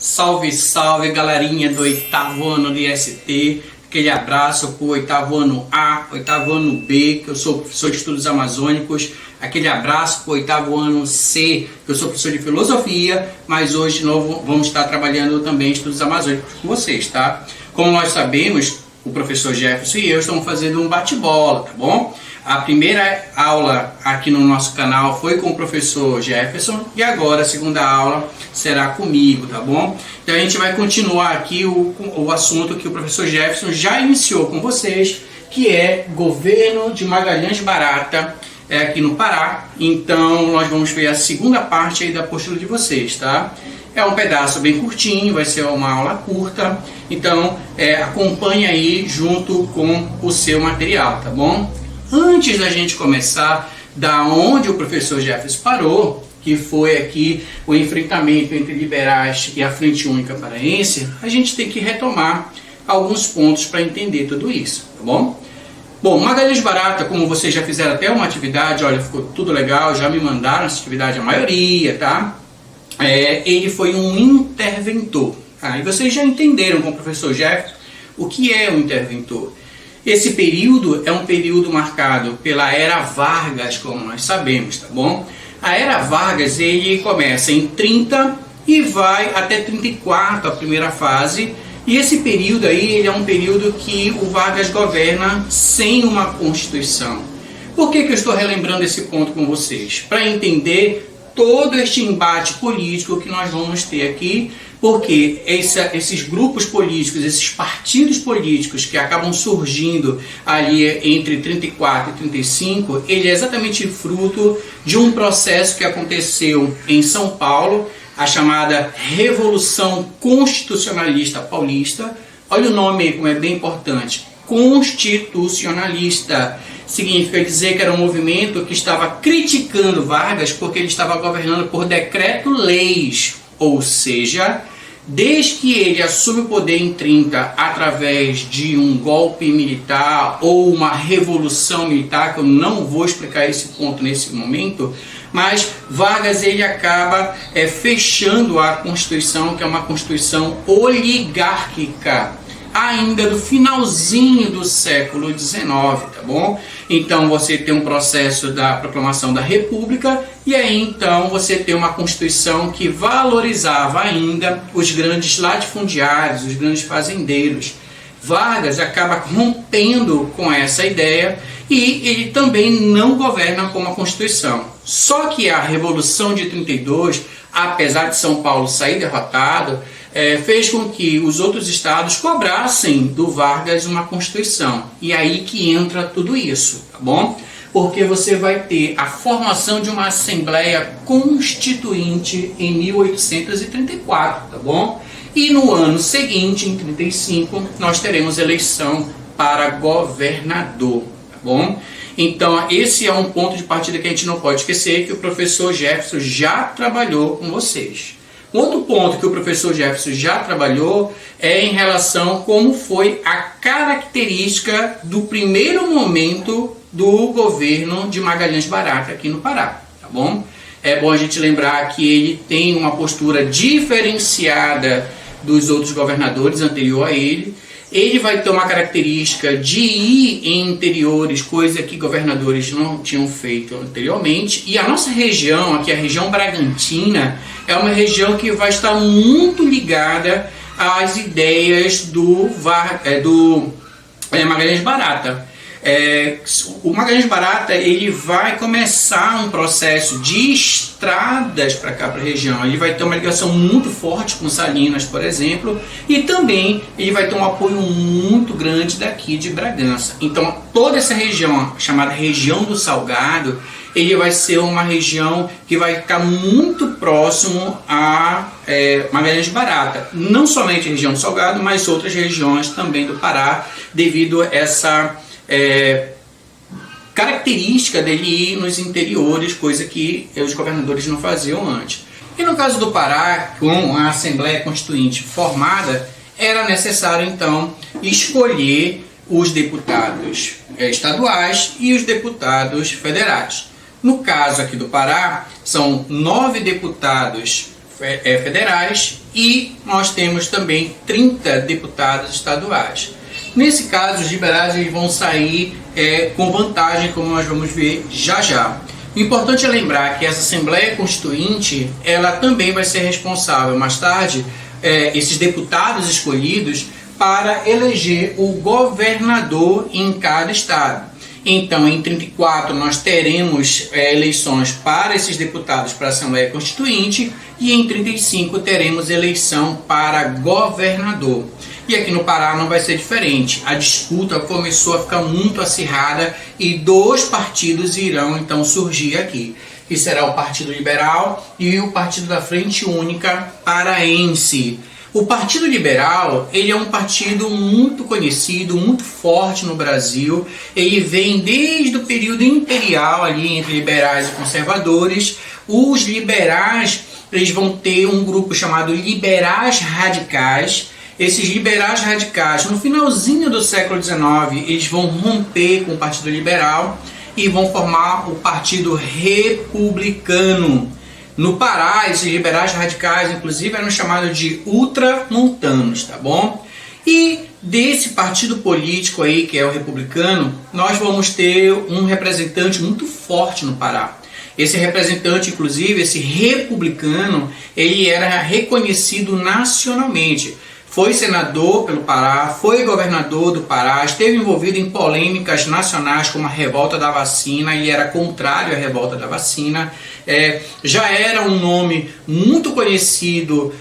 Salve, salve, galerinha do 8º ano de IST. Aquele abraço para o 8º ano A, 8º ano B, que eu sou professor de estudos amazônicos. Aquele abraço para o 8º ano C, que eu sou professor de filosofia. Mas hoje de novo vamos estar trabalhando também estudos amazônicos com vocês, tá? Como nós sabemos, o professor Jefferson e eu estamos fazendo um bate-bola, tá bom? A primeira aula aqui no nosso canal foi com o professor Jefferson e agora a segunda aula será comigo, tá bom? Então a gente vai continuar aqui o assunto que o professor Jefferson já iniciou com vocês, que é governo de Magalhães Barata, aqui no Pará. Então nós vamos ver a segunda parte aí da apostila de vocês, tá? É um pedaço bem curtinho, vai ser uma aula curta, então acompanhe aí junto com o seu material, tá bom? Antes da gente começar da onde o professor Jefferson parou, que foi aqui o enfrentamento entre liberais e a Frente Única Paraense, a gente tem que retomar alguns pontos para entender tudo isso, tá bom? Bom, Magalhães Barata, como vocês já fizeram até uma atividade, olha, ficou tudo legal, já me mandaram essa atividade a maioria, tá? Ele foi um interventor, tá? E vocês já entenderam com o professor Jefferson o que é um interventor. Esse período é um período marcado pela Era Vargas, como nós sabemos, tá bom? A Era Vargas, ele começa em 30 e vai até 34, a primeira fase. E esse período aí, ele é um período que o Vargas governa sem uma Constituição. Por que eu estou relembrando esse ponto com vocês? Para entender todo este embate político que nós vamos ter aqui, porque esses grupos políticos, esses partidos políticos que acabam surgindo ali entre 34 e 35, ele é exatamente fruto de um processo que aconteceu em São Paulo, a chamada Revolução Constitucionalista Paulista. Olha o nome aí, como é bem importante, constitucionalista. Significa dizer que era um movimento que estava criticando Vargas porque ele estava governando por decreto-leis, ou seja, desde que ele assume o poder em 30 através de um golpe militar ou uma revolução militar, que eu não vou explicar esse ponto nesse momento, mas Vargas ele acaba fechando a Constituição, que é uma Constituição oligárquica, ainda do finalzinho do século XIX, tá bom? Então você tem um processo da proclamação da República e aí então você tem uma Constituição que valorizava ainda os grandes latifundiários, os grandes fazendeiros. Vargas acaba rompendo com essa ideia e ele também não governa com uma Constituição. Só que a Revolução de 32, apesar de São Paulo sair derrotado, fez com que os outros estados cobrassem do Vargas uma Constituição. E aí que entra tudo isso, tá bom? Porque você vai ter a formação de uma Assembleia Constituinte em 1834, tá bom? E no ano seguinte, em 35, nós teremos eleição para governador, tá bom? Então, esse é um ponto de partida que a gente não pode esquecer, que o professor Jefferson já trabalhou com vocês. Outro ponto que o professor Jefferson já trabalhou é em relação a como foi a característica do primeiro momento do governo de Magalhães Barata aqui no Pará, tá bom? É bom a gente lembrar que ele tem uma postura diferenciada dos outros governadores anterior a ele. Ele vai ter uma característica de ir em interiores, coisa que governadores não tinham feito anteriormente. E a nossa região, aqui a região Bragantina, é uma região que vai estar muito ligada às ideias do Magalhães Barata. O Magalhães Barata ele vai começar um processo de estradas para cá, para a região. Ele vai ter uma ligação muito forte com Salinas, por exemplo, e também ele vai ter um apoio muito grande daqui de Bragança. Então toda essa região, chamada região do Salgado, ele vai ser uma região que vai ficar muito próximo a Magalhães Barata. Não somente a região do Salgado, mas outras regiões também do Pará, devido a essa característica dele ir nos interiores, coisa que os governadores não faziam antes. E no caso do Pará, com a Assembleia Constituinte formada, era necessário então escolher os deputados estaduais e os deputados federais. No caso aqui do Pará, são 9 deputados federais e nós temos também 30 deputados estaduais. Nesse caso, os liberais eles vão sair com vantagem, como nós vamos ver já já. O importante é lembrar que essa Assembleia Constituinte, ela também vai ser responsável mais tarde, esses deputados escolhidos, para eleger o governador em cada estado. Então, em 34 nós teremos eleições para esses deputados para a Assembleia Constituinte e em 35 teremos eleição para governador. E aqui no Pará não vai ser diferente. A disputa começou a ficar muito acirrada e 2 partidos irão então surgir aqui. Que será o Partido Liberal e o Partido da Frente Única Paraense. O Partido Liberal, ele é um partido muito conhecido, muito forte no Brasil. Ele vem desde o período imperial ali entre liberais e conservadores. Os liberais, eles vão ter um grupo chamado Liberais Radicais. Esses liberais radicais, no finalzinho do século XIX, eles vão romper com o Partido Liberal e vão formar o Partido Republicano. No Pará, esses liberais radicais, inclusive, eram chamados de ultramontanos, tá bom? E desse partido político aí, que é o republicano, nós vamos ter um representante muito forte no Pará. Esse representante, inclusive, esse republicano, ele era reconhecido nacionalmente. Foi senador pelo Pará, foi governador do Pará, esteve envolvido em polêmicas nacionais como a revolta da vacina, ele era contrário à revolta da vacina. Já era um nome muito conhecido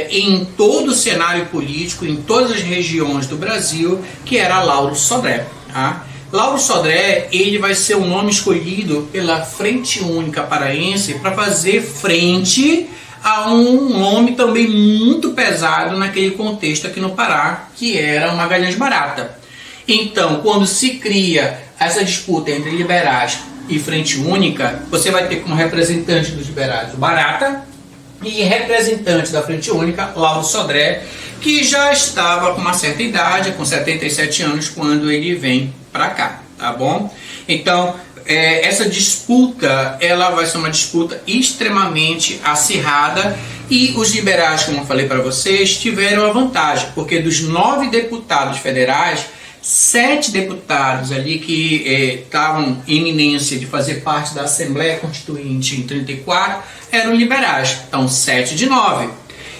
em todo o cenário político, em todas as regiões do Brasil, que era Lauro Sodré. Tá? Lauro Sodré, ele vai ser o nome escolhido pela Frente Única Paraense para fazer frente a um nome também muito pesado naquele contexto aqui no Pará, que era o Magalhães Barata. Então, quando se cria essa disputa entre liberais e Frente Única, você vai ter como representante dos liberais o Barata e representante da Frente Única, Lauro Sodré, que já estava com uma certa idade, com 77 anos, quando ele vem para cá, tá bom? Então, essa disputa, ela vai ser uma disputa extremamente acirrada e os liberais, como eu falei para vocês, tiveram a vantagem, porque dos 9 deputados federais, 7 deputados ali que estavam em iminência de fazer parte da Assembleia Constituinte em 34 eram liberais, então 7 de 9.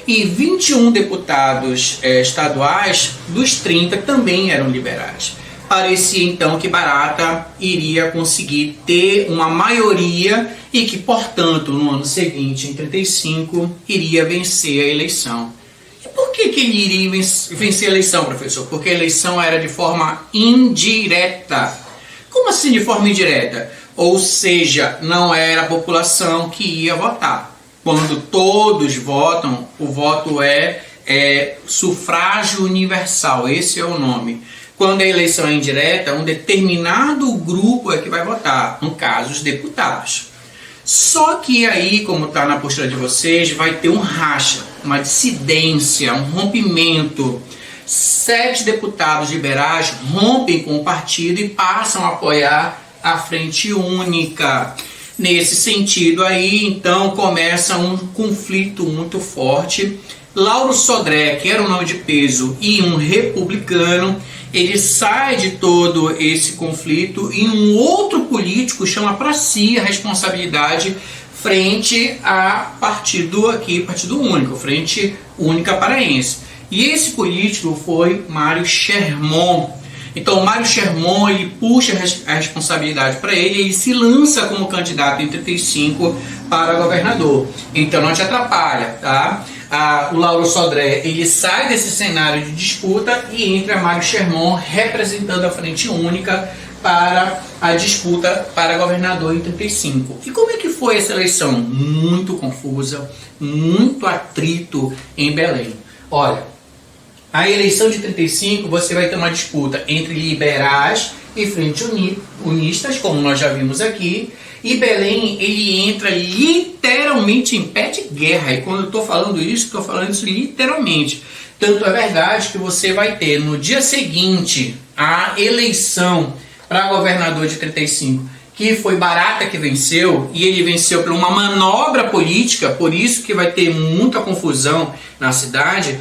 E 21 deputados estaduais dos 30 também eram liberais. Parecia então que Barata iria conseguir ter uma maioria e que, portanto, no ano seguinte, em 35, iria vencer a eleição. E por que ele iria vencer a eleição, professor? Porque a eleição era de forma indireta. Como assim de forma indireta? Ou seja, não era a população que ia votar. Quando todos votam, o voto é sufrágio universal, esse é o nome. Quando a eleição é indireta, um determinado grupo é que vai votar, no caso, os deputados. Só que aí, como está na postura de vocês, vai ter um racha, uma dissidência, um rompimento. 7 deputados liberais rompem com o partido e passam a apoiar a Frente Única. Nesse sentido aí, então, começa um conflito muito forte. Lauro Sodré, que era um nome de peso e um republicano, ele sai de todo esse conflito e um outro político chama para si a responsabilidade frente a partido único, Frente Única Paraense. E esse político foi Mário Sherman. Então, Mário Sherman, ele puxa a responsabilidade para ele e se lança como candidato em 35 para governador. Então, não te atrapalha, tá? O Lauro Sodré, ele sai desse cenário de disputa e entra Mário Sherman representando a Frente Única para a disputa para governador em 35. E como é que foi essa eleição? Muito confusa, muito atrito em Belém. Olha, a eleição de 35 você vai ter uma disputa entre liberais e Frente Unistas, como nós já vimos aqui. E Belém, ele entra literalmente em pé de guerra. E quando eu estou falando isso literalmente. Tanto é verdade que você vai ter no dia seguinte a eleição para governador de 35 que foi Barata que venceu, e ele venceu por uma manobra política, por isso que vai ter muita confusão na cidade.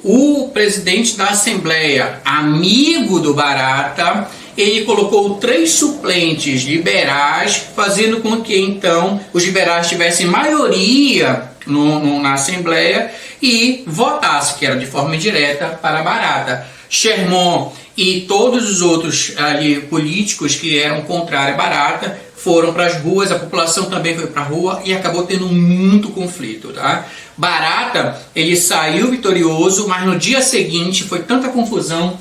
O presidente da Assembleia, amigo do Barata, ele colocou 3 suplentes liberais, fazendo com que então os liberais tivessem maioria na Assembleia e votassem, que era de forma indireta, para Barata. Sherman e todos os outros ali políticos que eram contrários a Barata foram para as ruas, a população também foi para a rua e acabou tendo muito conflito, tá? Barata, ele saiu vitorioso, mas no dia seguinte foi tanta confusão,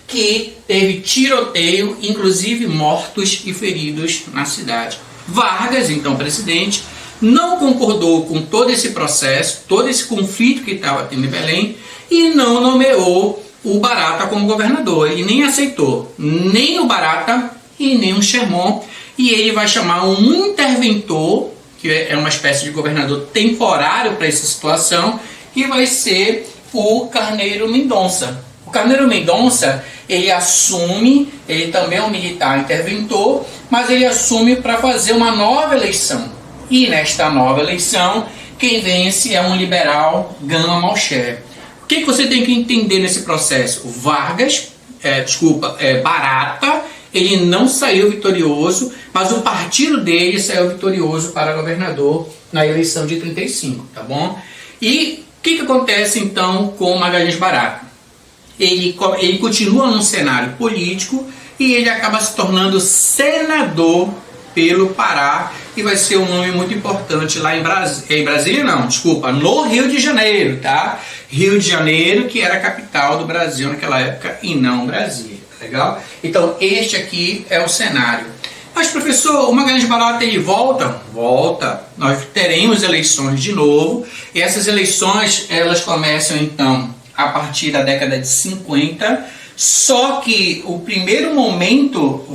que teve tiroteio, inclusive mortos e feridos na cidade. Vargas, então presidente, não concordou com todo esse processo, todo esse conflito que estava tendo em Belém e não nomeou o Barata como governador. Ele nem aceitou, nem o Barata e nem o Sherman, e ele vai chamar um interventor, que é uma espécie de governador temporário para essa situação, que vai ser o Carneiro Mendonça. O Carneiro Mendonça, ele assume, ele também é um militar interventor, mas ele assume para fazer uma nova eleição. E nesta nova eleição, quem vence é um liberal, Gama Malcher. O que você tem que entender nesse processo? O Barata, ele não saiu vitorioso, mas o partido dele saiu vitorioso para governador na eleição de 35, tá bom? E o que acontece então com Magalhães Barata? Ele continua num cenário político e ele acaba se tornando senador pelo Pará e vai ser um nome muito importante lá em Brasília, no Rio de Janeiro, tá? Rio de Janeiro, que era a capital do Brasil naquela época e não Brasília, legal? Então este aqui é o cenário. Mas professor, o Magalhães Barata ele volta? Volta. Nós teremos eleições de novo e essas eleições elas começam então a partir da década de 50, só que o primeiro momento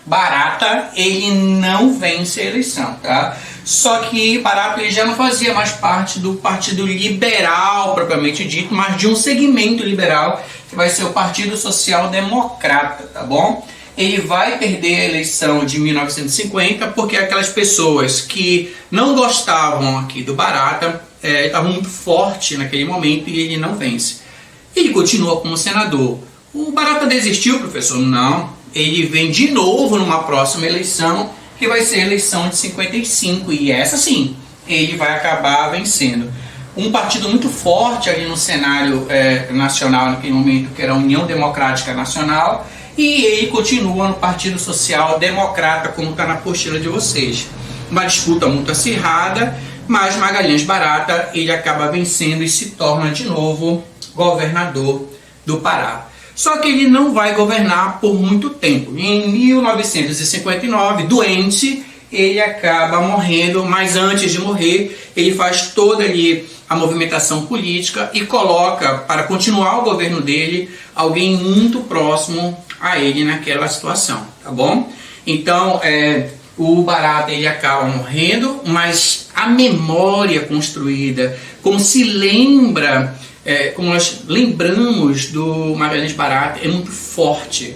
Barata ele não vence a eleição, tá? Só que Barata ele já não fazia mais parte do Partido Liberal propriamente dito, mas de um segmento liberal que vai ser o Partido Social Democrata, tá bom? Ele vai perder a eleição de 1950 porque aquelas pessoas que não gostavam aqui do Barata estavam muito forte naquele momento e ele não vence. Ele continua como senador. O Barata desistiu, professor? Não. Ele vem de novo numa próxima eleição, que vai ser a eleição de 55, e essa sim, ele vai acabar vencendo. Um partido muito forte ali no cenário nacional naquele momento, que era a União Democrática Nacional, e ele continua no Partido Social Democrata, como está na apostila de vocês. Uma disputa muito acirrada, mas Magalhães Barata ele acaba vencendo e se torna de novo governador do Pará. Só que ele não vai governar por muito tempo. Em 1959, doente, ele acaba morrendo, mas antes de morrer, ele faz toda ali a movimentação política e coloca, para continuar o governo dele, alguém muito próximo a ele naquela situação, tá bom? Então, o Barata ele acaba morrendo, mas a memória construída, como se lembra, como nós lembramos do Magalhães Barata, é muito forte.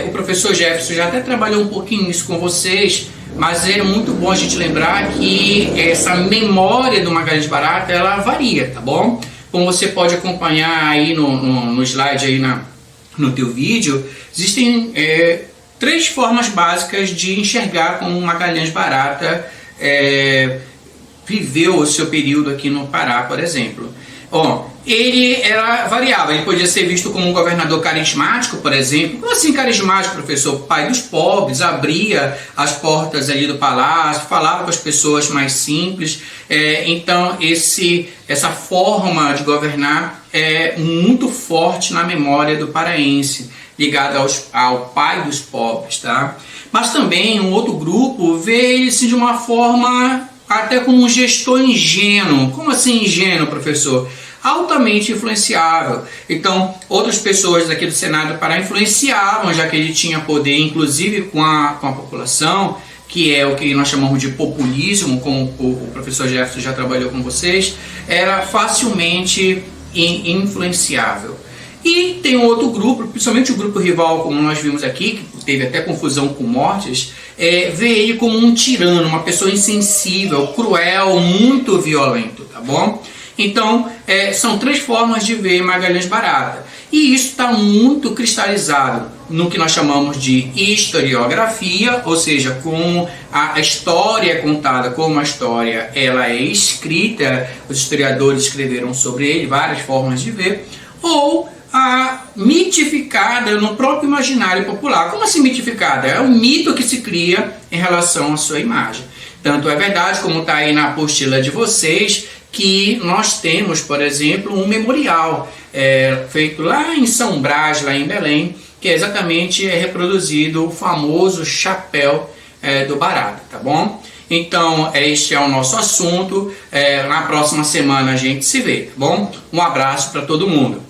O professor Jefferson já até trabalhou um pouquinho isso com vocês, mas é muito bom a gente lembrar que essa memória do Magalhães Barata, ela varia, tá bom? Como você pode acompanhar aí no slide aí no teu vídeo, existem 3 formas básicas de enxergar como Magalhães Barata viveu o seu período aqui no Pará, por exemplo. Ele era variável, ele podia ser visto como um governador carismático, por exemplo. Como assim carismático, professor? Pai dos pobres, abria as portas ali do palácio, falava com as pessoas mais simples. Então essa forma de governar é muito forte na memória do paraense, ligada ao pai dos pobres, tá? Mas também um outro grupo vê ele assim, de uma forma até como um gestor ingênuo. Como assim ingênuo, professor? Altamente influenciável. Então, outras pessoas aqui do Senado do Pará influenciavam, já que ele tinha poder, inclusive com a população, que é o que nós chamamos de populismo, como o professor Jefferson já trabalhou com vocês, era facilmente influenciável. E tem um outro grupo, principalmente o grupo rival, como nós vimos aqui, que teve até confusão com mortes, vê ele como um tirano, uma pessoa insensível, cruel, muito violento, tá bom? Então, são três formas de ver Magalhães Barata. E isso está muito cristalizado no que nós chamamos de historiografia, ou seja, como a história é contada, como a história ela é escrita, os historiadores escreveram sobre ele, várias formas de ver, ou a mitificada no próprio imaginário popular. Como assim mitificada? É um mito que se cria em relação à sua imagem. Tanto é verdade, como está aí na apostila de vocês, que nós temos, por exemplo, um memorial feito lá em São Brás, lá em Belém, que exatamente reproduzido o famoso chapéu do Barata, tá bom? Então, este é o nosso assunto. Na próxima semana a gente se vê, tá bom? Um abraço para todo mundo.